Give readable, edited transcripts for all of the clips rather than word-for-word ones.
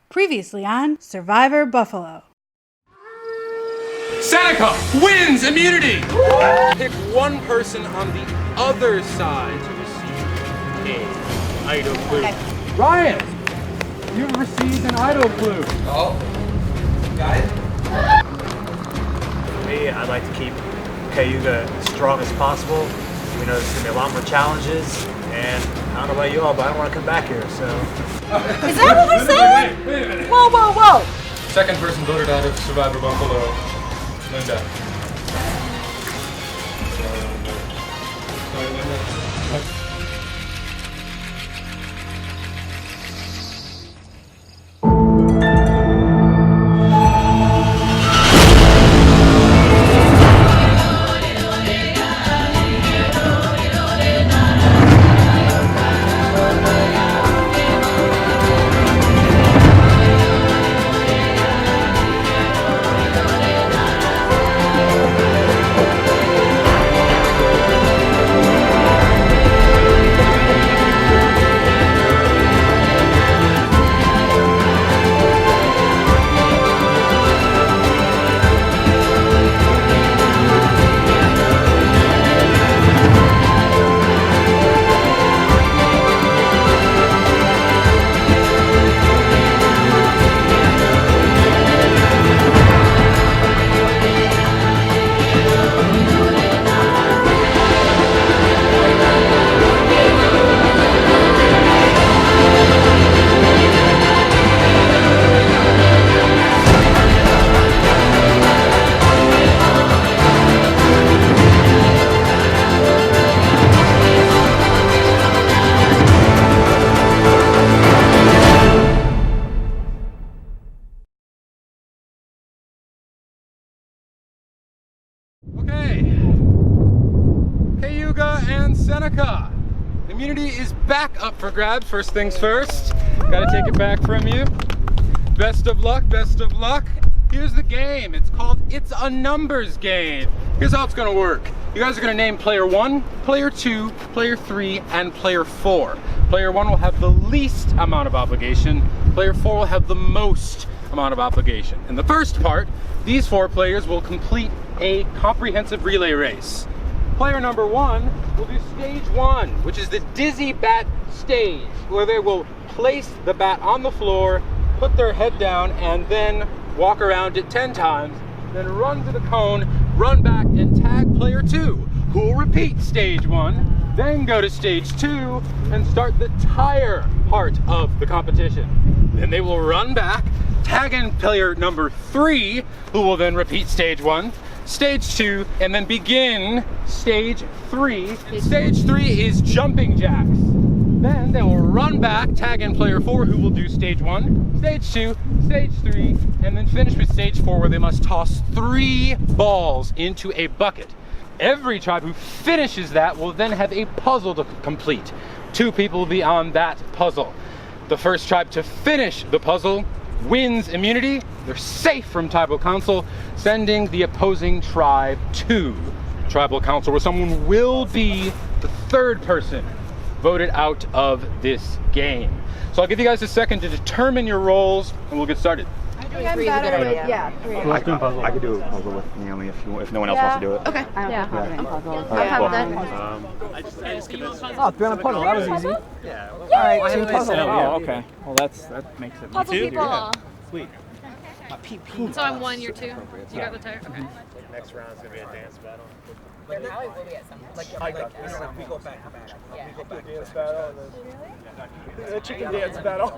Previously on Survivor Buffalo. Seneca wins immunity! Pick one person on the other side to receive an idol clue. Okay. Ryan, you've received an idol clue. Oh, got it? For me, I'd like to keep Cayuga as strong as possible. We know there's going to be a lot more challenges, and I don't know about you all, but I don't want to come back here, so... Is that what we're saying? Wait a minute. Whoa, whoa, whoa! Second person voted out of Survivor Buffalo, Linda. Sorry, Linda. Okay. Cayuga and Seneca. Immunity is back up for grabs. First things first. Gotta take it back from you. Best of luck, best of luck. Here's the game. It's called It's a Numbers Game. Here's how it's gonna work. You guys are gonna name player 1, player 2, player 3, and player 4. Player 1 will have the least amount of obligation. Player 4 will have the most amount of obligation. In the first part, these 4 players will complete a comprehensive relay race. Player number 1 will do stage 1, which is the dizzy bat stage, where they will place the bat on the floor, put their head down, and then walk around it 10 times, then run to the cone, run back, and tag player 2, who will repeat stage 1, then go to stage 2, and start the tire part of the competition. Then they will run back, tag in player number 3, who will then repeat stage 1, stage 2, and then begin stage 3. Stage 3 is jumping jacks. Then they will run back, tag in player 4, who will do stage 1, stage 2, stage 3, and then finish with stage 4, where they must toss 3 balls into a bucket. Every tribe who finishes that will then have a puzzle to complete. 2 people will be on that puzzle. The first tribe to finish the puzzle wins immunity. They're safe from tribal council, sending the opposing tribe to tribal council, where someone will be the 3rd person voted out of this game. So I'll give you guys a second to determine your roles, and well get started. I could do a puzzle with Naomi if no one else wants to do it. Okay. I have Oh, 3 on a puzzle. That was easy. Yeah. Alright, 2 puzzles. Oh, okay. Well, that makes it. Puzzle people. Sweet. So I'm 1, you're 2. You got the tire? Okay. Next round is going to be a dance battle. We go back to back. We go back Dance battle and then a chicken dance battle.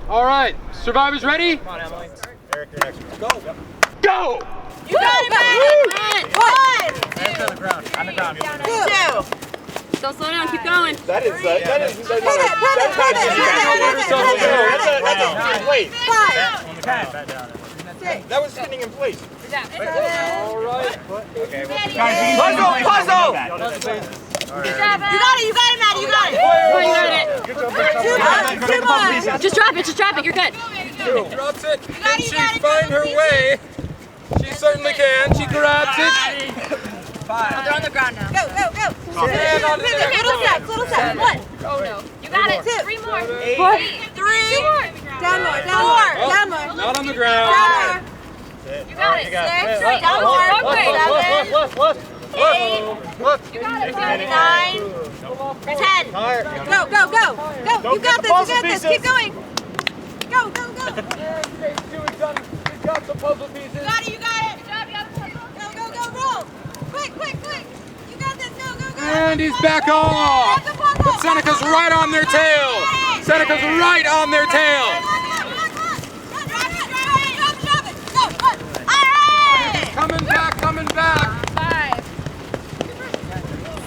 All right, survivors ready? Come on, Emily. Eric, you're next. Go. Go! You got it, man! 1! Eric's on the ground. On the ground. 2! Don't slow down, keep going. That is Pivot. wait. 5. That was sitting in place. All right. Okay, Puzzle. You got it, Matt, you got it. You got it. 2 more. Just drop it, you're good. Drops it. Can she find her way? She certainly can. She grabs it. 5. They're on the ground now. Go. Little steps. 1. Oh no. You got it. 3 more. 8. more. Down more. Oh, Down more. not on the ground. Down more. You got it. 6. Down more. 7. 8. You got it. 9. 10. Go, go, go. Go. You got this. You got this. Keep going. Go, go, go. You got the puzzle pieces. You got it. You got it. Good job. You got the puzzle. Go, go, go. Roll. Quick, quick, quick. You got this. Go, go, go. And he's back off. But Seneca's right on their tail. Seneca's right on their tail. Coming back, coming back. 5.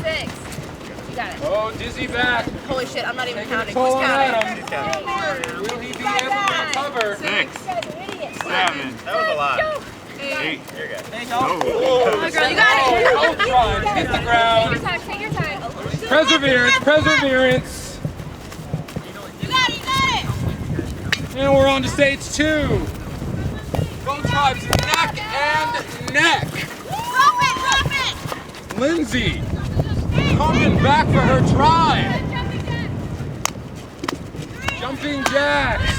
6. You got it. Oh, dizzy back. Holy shit, I'm not even counting. Who's Pulling at counting? him. Will he be able to recover? 6. 7. That was a lot. 8. You're good. Oh my girl, you got it. Both tries. Hit the ground. Take your time. Perseverance, perseverance. You got it, you got it. And we're on to stage 2. Both tribes neck and neck. Drop it. Lindsay coming back for her tribe. Jumping jacks.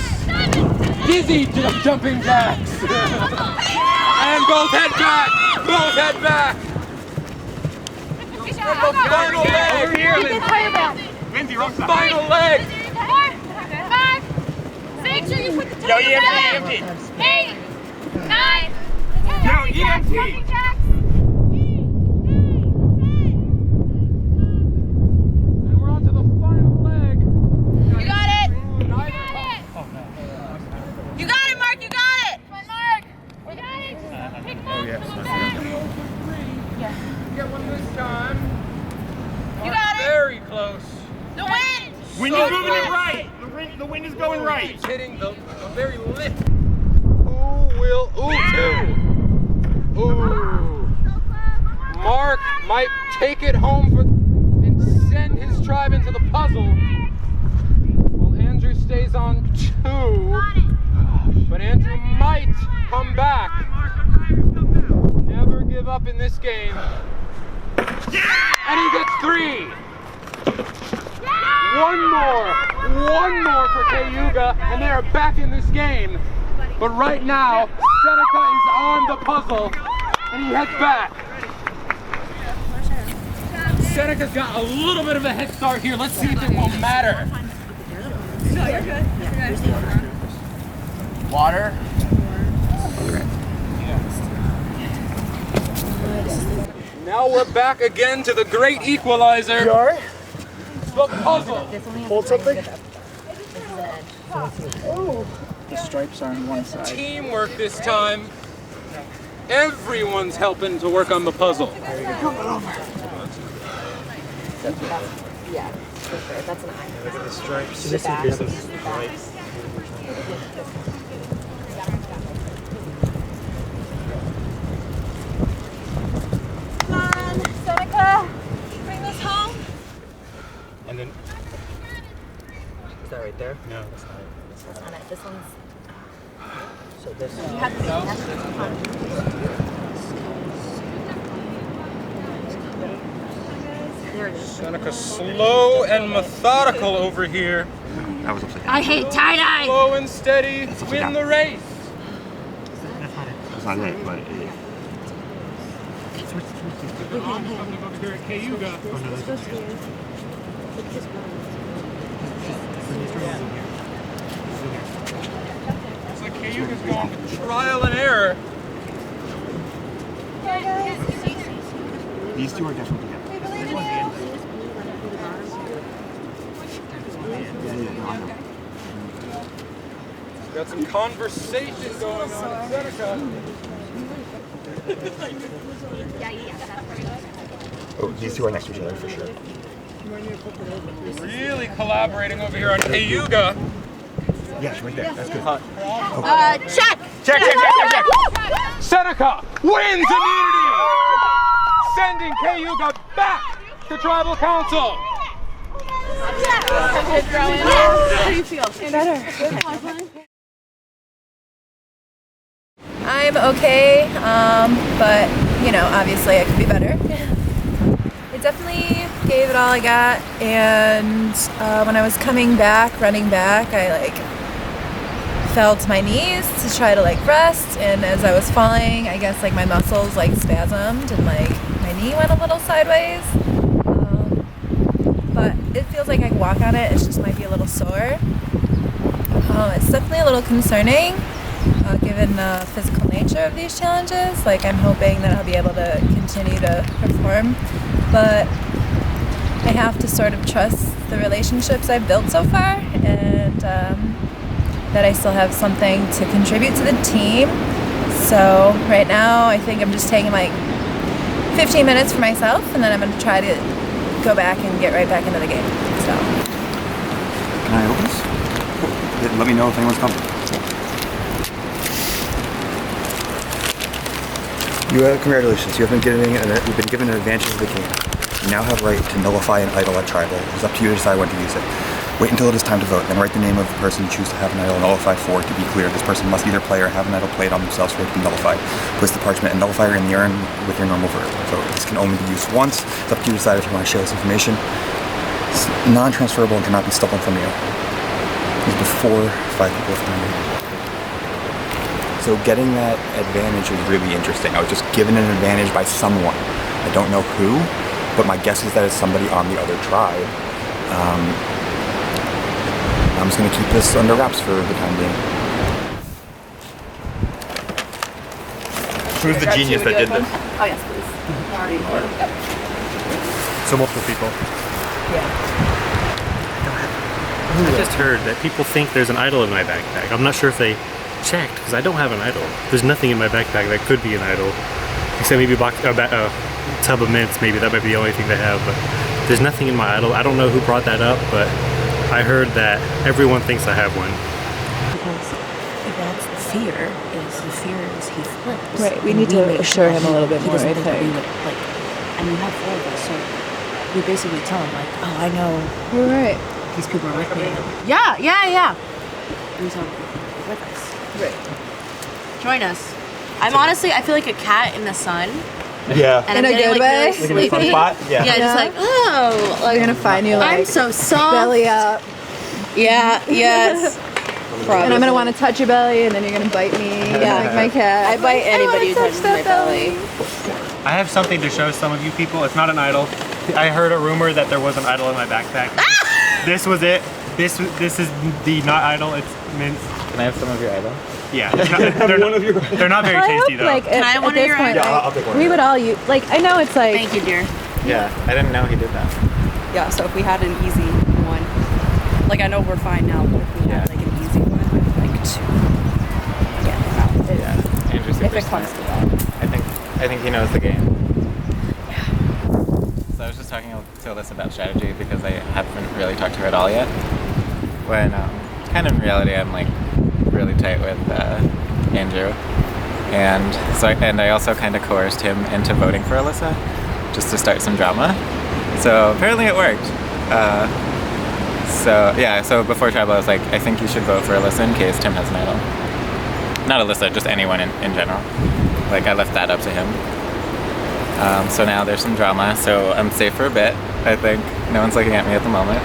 Dizzy jumping jacks. And both head back. Both head back. Final leg. Over here, Lindsay, wrong side. final leg. 5. 6. Sure you put the Yo, toes EMT. together. 8. 9. Yo, EMT. Jumping jacks. And we're on to the final leg. You got it. You got it, Mark. You got it. Come on, Mark. You got it. Pick him up. Get one this time. You got it. Very close. The wind. Wind is moving it right. The wind is going right. He's hitting the very lip. Who will? Ooh, 2. Ooh. Mark might take it home and send his tribe into the puzzle. While Andrew stays on 2. But Andrew might come back. Never give up in this game. And he gets 3. One more for Cayuga, and they are back in this game. But right now, Seneca is on the puzzle, and he heads back. Seneca's got a little bit of a head start here. Let's see if it will matter. No, you're good. Water. Now we're back again to the great equalizer. The puzzle. Hold something. The stripes are on one side. Teamwork this time. Everyone's helping to work on the puzzle. Yeah, for sure. That's an eye. Look at the stripes. The back. Come on, Seneca. Bring this home. And then. Is that right there? No, that's not it. That's not it. This one's. So this. You have to There it is. Seneca slow and methodical over here. That was upside down. I hate tie-dye. Slow and steady, upside win down. the race. That's not it, but Something over here at Cayuga. Looks like Cayuga's going with trial and error. these two are definitely together. Got some conversation going on at Seneca. Oh, these two are next to each other for sure. Really collaborating over here on Cayuga. Yes, right there. That's good. Check. Check. Seneca wins immunity, sending Cayuga back to Tribal Council. How do you feel? Better. I'm okay, but you know, obviously I could be better. I definitely gave it all I got, and when I was coming back, running back, I fell to my knees to try to like rest, and as I was falling, I guess like my muscles like spasmed and like my knee went a little sideways. But it feels like I can walk on it. It just might be a little sore. It's definitely a little concerning, given the physical nature of these challenges. Like, I'm hoping that I'll be able to continue to perform, but I have to sort of trust the relationships I've built so far, and that I still have something to contribute to the team. So right now, I think I'm just taking like 15 minutes for myself, and then I'm going to try to go back and get right back into the game. So. Can I open this? Let me know if anyone's coming. Congratulations, you've been given an advantage of the game. You now have right to nullify an idol at Tribal. It's up to you to decide when to use it. Wait until it is time to vote, then write the name of the person you choose to have an idol nullified for. To be clear, this person must either play or have an idol played on themselves for it to be nullified. Place the parchment and nullifier in the urn with your normal vote. This can only be used once. It's up to you to decide if you want to share this information. It's non-transferable and cannot be stolen from you. It's before 5 people have time. So getting that advantage is really interesting. I was just given an advantage by someone. I don't know who, but my guess is that it's somebody on the other tribe. I'm just going to keep this under wraps for the time being. Who's the genius that did this? Oh, yes, please. So multiple people. I just heard that people think there's an idol in my backpack. I'm not sure if they checked, because I don't have an idol. There's nothing in my backpack that could be an idol, except maybe a tub of mints. Maybe that might be the only thing they have, but there's nothing in my idol. I don't know who brought that up, but I heard that everyone thinks I have one. Because that's the fear is he flips. Right, we need to assure him a little bit more, I think. And you have 4 of us, so we basically tell him, like, oh, I know. You're right. These people are with me. Yeah. And we tell them, with us. Right. Join us. I feel like a cat in the sun. Yeah. And In I'm a getting good like way? really sleepy. Like in a fun spot? Yeah. Yeah, just like, oh. Like, We're gonna find you like I'm so soft. belly up. Yeah, yes. And I'm gonna want to touch your belly, and then you're gonna bite me. Yeah. Like my cat. I bite anybody who touches my belly. I have something to show some of you people. It's not an idol. I heard a rumor that there was an idol in my backpack. This was it. This is the not idol. It's mints. Can I have some of your idol? Yeah. They're not very tasty though. Like, Can I have one of your point, items? I'll take one. we would all use. Like, I know it's like. Thank you, dear. Yeah, I didn't know he did that. Yeah, so if we had an easy one, like I know we're fine now, but if we had like an easy one, I'd like to get him out. Yeah, Andrew's super If it comes to that. I think he knows the game. Yeah. So I was just talking to Alyssa about strategy because I haven't really talked to her at all yet. When kind of in reality I'm like really tight with Andrew, and I also kind of coerced him into voting for Alyssa just to start some drama. So apparently it worked. So before tribal I was like, I think you should vote for Alyssa in case Tim has an idol. Not Alyssa, just anyone in general. Like I left that up to him. So now there's some drama, so I'm safe for a bit, I think. No one's looking at me at the moment.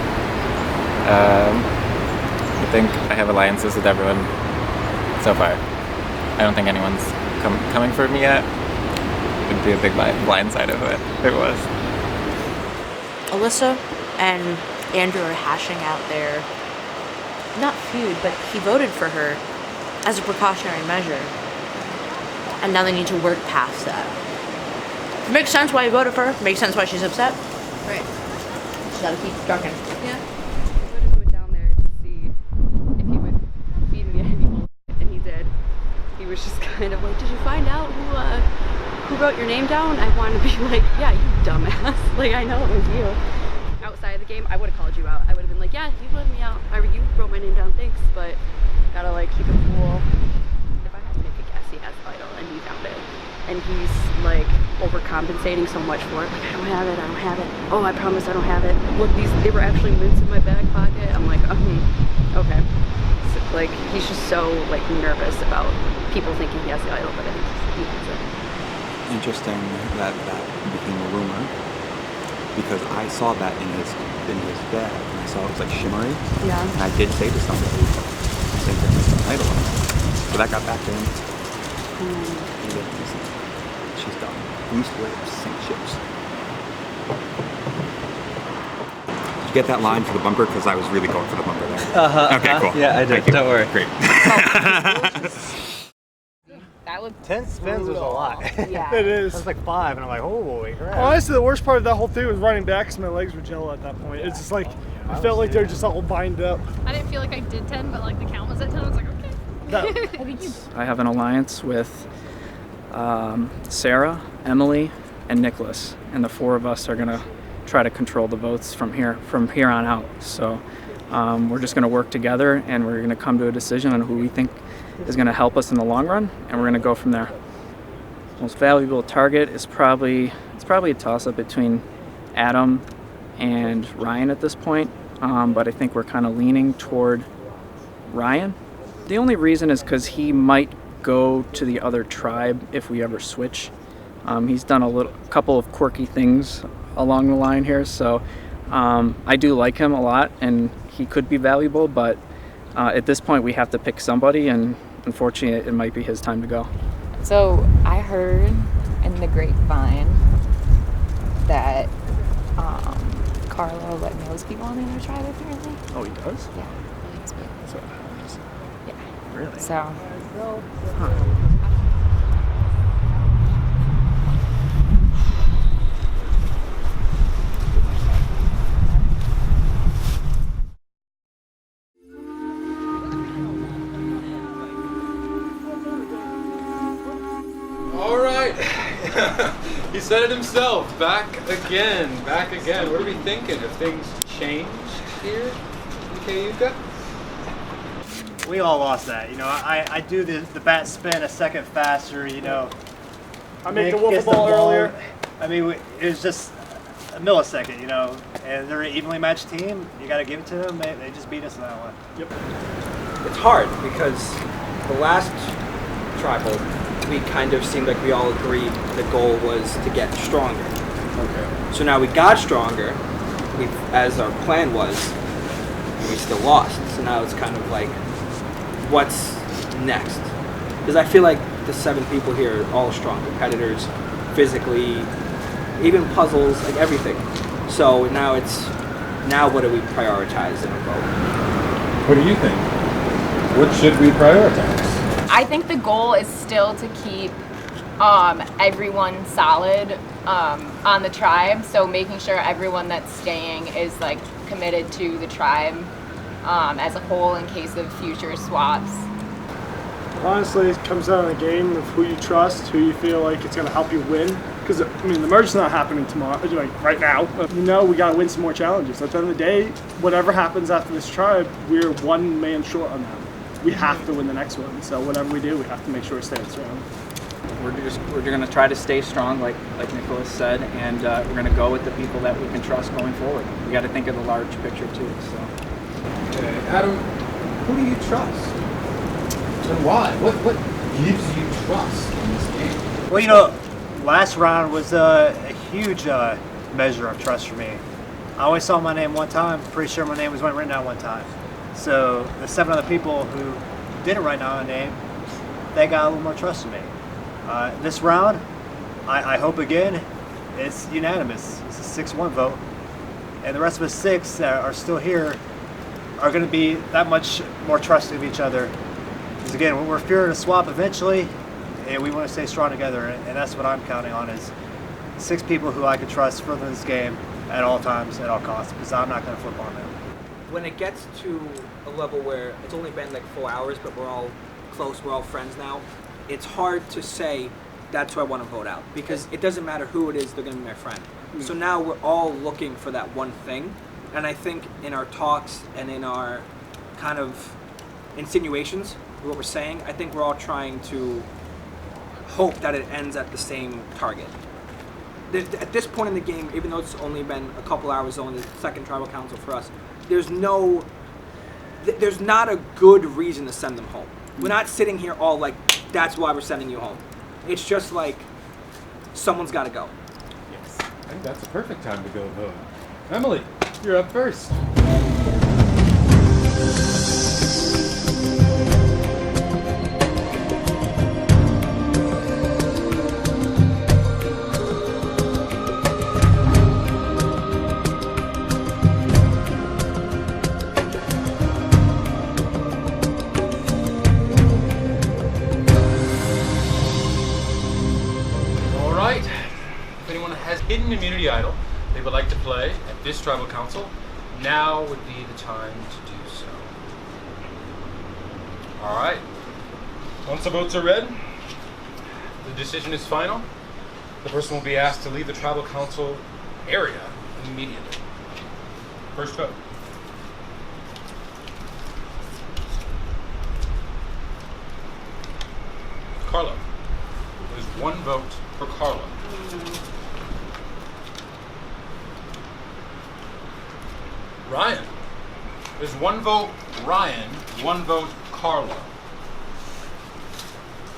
I think I have alliances with everyone so far. I don't think anyone's coming for me yet. It'd be a big blind side of it. It was. Alyssa and Andrew are hashing out their, not feud, but he voted for her as a precautionary measure. And now they need to work past that. Makes sense why he voted for her. Makes sense why she's upset. Right. She's gotta keep trucking. Yeah. I just went down there to see if he would feed me any bullshit, and he did. He was just kind of like, did you find out who wrote your name down? I wanted to be like, yeah, you dumbass. Like, I know it was you. Outside of the game, I would have called you out. I would have been like, yeah, you voted me out. You wrote my name down, thanks, but gotta like keep it cool. If I had to make a guess, he has Vital, and he found it. And he's like overcompensating so much for it. Like, I don't have it. Oh, I promise I don't have it. Look, they were actually mints in my back pocket. I'm like, okay. So, like, he's just so like nervous about people thinking he has the idol, but I think he has it. Interesting that became a rumor, because I saw that in his bag, and I saw it was like shimmery. Yeah. And I did say to somebody, I think there's an idol on So that got back in. She's done. Boost waves, sink ships. Did you get that line for the bumper? Because I was really going for the bumper there. Okay, cool. Yeah, I did. Thank you. Don't worry. Great. That was 10 spins was a lot. Yeah. It is. It was like 5, and I'm like, holy crap. Honestly, the worst part of that whole thing was running back because my legs were jello at that point. It's just like, I felt like they're just all bind up. I didn't feel like I did 10, but like the count was at 10. I was like, okay. I have an alliance with Sarah, Emily, and Nicholas, and the 4 of us are gonna try to control the votes from here on out. So we're just gonna work together, and we're gonna come to a decision on who we think is gonna help us in the long run, and we're gonna go from there. Most valuable target is probably a toss-up between Adam and Ryan at this point, but I think we're kind of leaning toward Ryan. The only reason is because he might go to the other tribe if we ever switch. He's done a couple of quirky things along the line here, so I do like him a lot, and he could be valuable, but at this point we have to pick somebody, and unfortunately it might be his time to go. So I heard in the grapevine that Carlo knows people on the other tribe apparently. Oh, he does? Yeah. So, Yeah. really? So. All right. He said it himself. Back again. What are we thinking? Have things changed here in Cayuga? We all lost that. You know, I do the bat spin a second faster, you know. I make the Nick gets wiffle ball earlier. I mean, it was just a millisecond, you know. And they're an evenly matched team. You got to give it to them. They just beat us in that one. Yep. It's hard because the last tribal, we kind of seemed like we all agreed the goal was to get stronger. Okay. So now we got stronger, as our plan was, and we still lost. So now it's kind of like, what's next? Because I feel like the 7 people here are all strong competitors, physically, even puzzles, like everything. So now what do we prioritize in a vote? What do you think? What should we prioritize? I think the goal is still to keep everyone solid on the tribe. So making sure everyone that's staying is like committed to the tribe as a whole in case of future swaps. Honestly, it comes down to the game of who you trust, who you feel like it's going to help you win. Because, I mean, the merge's not happening tomorrow, like right now. You know, we got to win some more challenges. At the end of the day, whatever happens after this tribe, we're 1 man short on them. We have to win the next one. So whatever we do, we have to make sure we stay strong. We're going to try to stay strong, like Nicholas said, and we're going to go with the people that we can trust going forward. We got to think of the large picture too. So, Okay. Adam, who do you trust? And why? What gives you trust in this game? Well, you know, last round was a huge measure of trust for me. I only saw my name one time. Pretty sure my name was written down one time. So the 7 other people who didn't write down a name, they got a little more trust in me. This round, I hope again, it's unanimous. It's a 6-1 vote. And the rest of us 6 that are still here are going to be that much more trusting of each other. Because again, we're fearing a swap eventually, and we want to stay strong together. And that's what I'm counting on is 6 people who I can trust further this game at all times, at all costs, because I'm not going to flip on them. When it gets to a level where it's only been like 4 hours, but we're all close, we're all friends now, it's hard to say that's who I want to vote out, because it doesn't matter who it is, they're going to be my friend. So now we're all looking for that one thing, and I think in our talks and in our kind of insinuations, what we're saying, I think we're all trying to hope that it ends at the same target. At this point in the game, even though it's only been a couple hours, only the second tribal council for us, there's not a good reason to send them home. We're not sitting here all like, that's why we're sending you home. It's just like, someone's got to go. Yes. I think that's a perfect time to go vote. Emily, you're up first. hidden immunity idol they would like to play at this tribal council, now would be the time to do so. All right. Once the votes are read, the decision is final. The person will be asked to leave the tribal council area immediately. First vote. Carlo. There's one vote for Carlo. Ryan. There's one vote Ryan, one vote Carlo.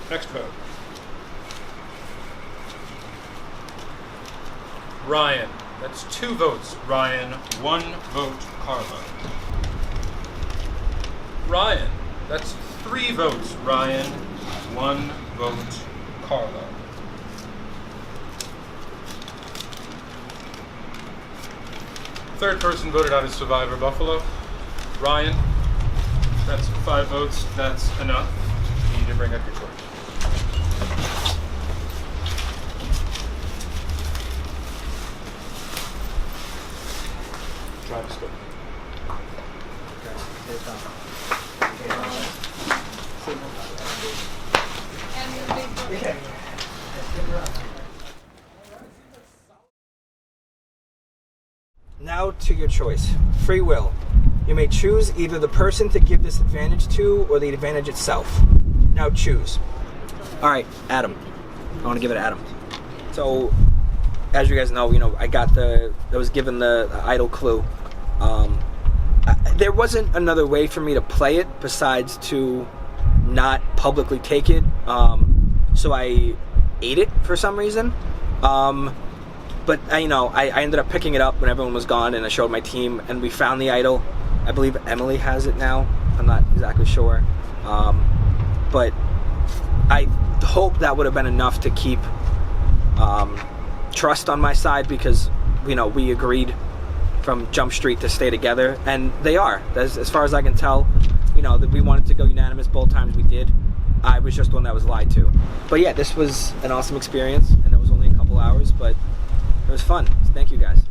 Next vote. Ryan. That's 2 votes Ryan, 1 vote Carlo. Ryan. That's 3 votes Ryan, 1 vote Carlo. Third person voted out as Survivor Buffalo. Ryan. That's 5 votes. That's enough. You need to bring up your choice. Travis, go. Now to your choice. Free will. You may choose either the person to give this advantage to or the advantage itself. Now choose. Alright, Adam. I want to give it to Adam. So, as you guys know, I was given the idle clue. There wasn't another way for me to play it besides to not publicly take it. So I ate it for some reason. But I ended up picking it up when everyone was gone, and I showed my team, and we found the idol. I believe Emily has it now. I'm not exactly sure. But I hope that would have been enough to keep trust on my side, because we agreed from Jump Street to stay together, and they are. As far as I can tell, that we wanted to go unanimous both times we did. I was just the one that was lied to. But yeah, this was an awesome experience, and it was only a couple hours, but it was fun. Thank you guys.